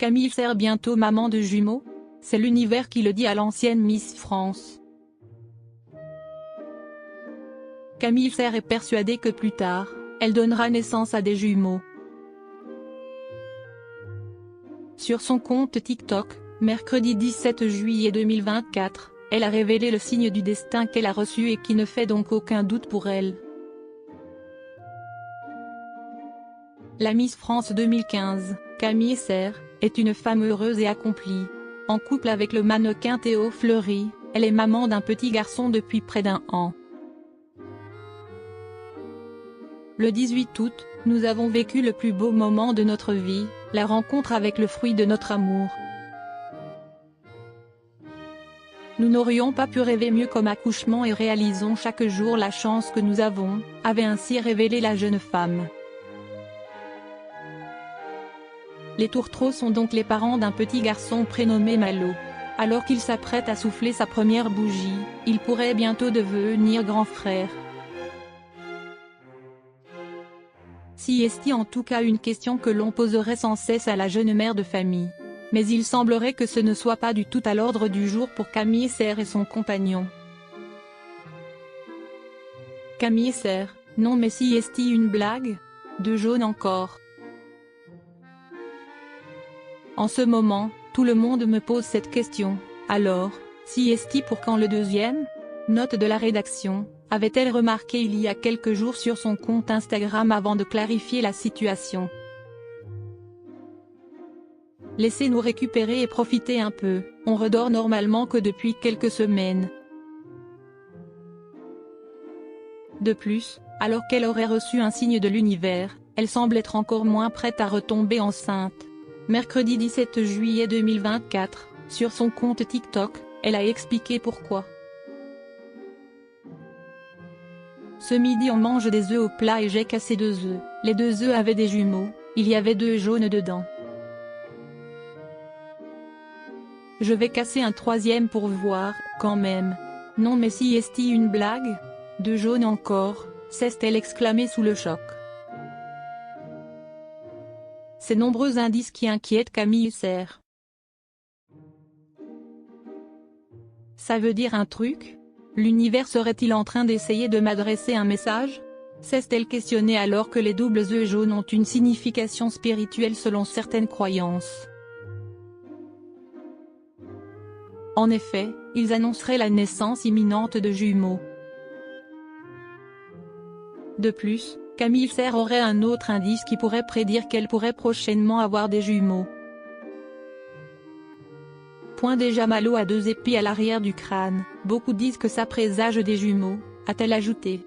Camille Serre bientôt maman de jumeaux? C'est l'Univers qui le dit à l'ancienne Miss France. Camille Serre est persuadée que plus tard, elle donnera naissance à des jumeaux. Sur son compte TikTok, mercredi 17 juillet 2024, elle a révélé le signe du destin qu'elle a reçu et qui ne fait donc aucun doute pour elle. La Miss France 2015, Camille Serre, est une femme heureuse et accomplie. En couple avec le mannequin Théo Fleury, elle est maman d'un petit garçon depuis près d'1 an. Le 18 août, nous avons vécu le plus beau moment de notre vie, la rencontre avec le fruit de notre amour. Nous n'aurions pas pu rêver mieux comme accouchement et réalisons chaque jour la chance que nous avons, avait ainsi révélé la jeune femme. Les tourtereaux sont donc les parents d'un petit garçon prénommé Malo. Alors qu'il s'apprête à souffler sa première bougie, il pourrait bientôt devenir grand frère. Si est-il en tout cas une question que l'on poserait sans cesse à la jeune mère de famille. Mais il semblerait que ce ne soit pas du tout à l'ordre du jour pour Camille Serre et son compagnon. Camille Serre: non mais si est-il une blague? De jaune encore. En ce moment, tout le monde me pose cette question. Alors, si est-il pour quand le deuxième? Note de la rédaction, avait-elle remarqué il y a quelques jours sur son compte Instagram avant de clarifier la situation. Laissez-nous récupérer et profiter un peu, on redort normalement que depuis quelques semaines. De plus, alors qu'elle aurait reçu un signe de l'univers, elle semble être encore moins prête à retomber enceinte. Mercredi 17 juillet 2024, sur son compte TikTok, elle a expliqué pourquoi. Ce midi on mange des œufs au plat et j'ai cassé 2 œufs. Les 2 œufs avaient des jumeaux, il y avait 2 jaunes dedans. Je vais casser un 3e pour voir, quand même. Non mais si est-il une blague? 2 jaunes encore, s'est-elle exclamé sous le choc. Ces nombreux indices qui inquiètent Camille Serre. Ça veut dire un truc? L'univers serait-il en train d'essayer de m'adresser un message? S'est-elle questionnée alors que les doubles œufs jaunes ont une signification spirituelle selon certaines croyances. En effet, ils annonceraient la naissance imminente de jumeaux. De plus, Camille Serre aurait un autre indice qui pourrait prédire qu'elle pourrait prochainement avoir des jumeaux. Point déjà Malo a 2 épis à l'arrière du crâne, beaucoup disent que ça présage des jumeaux, a-t-elle ajouté.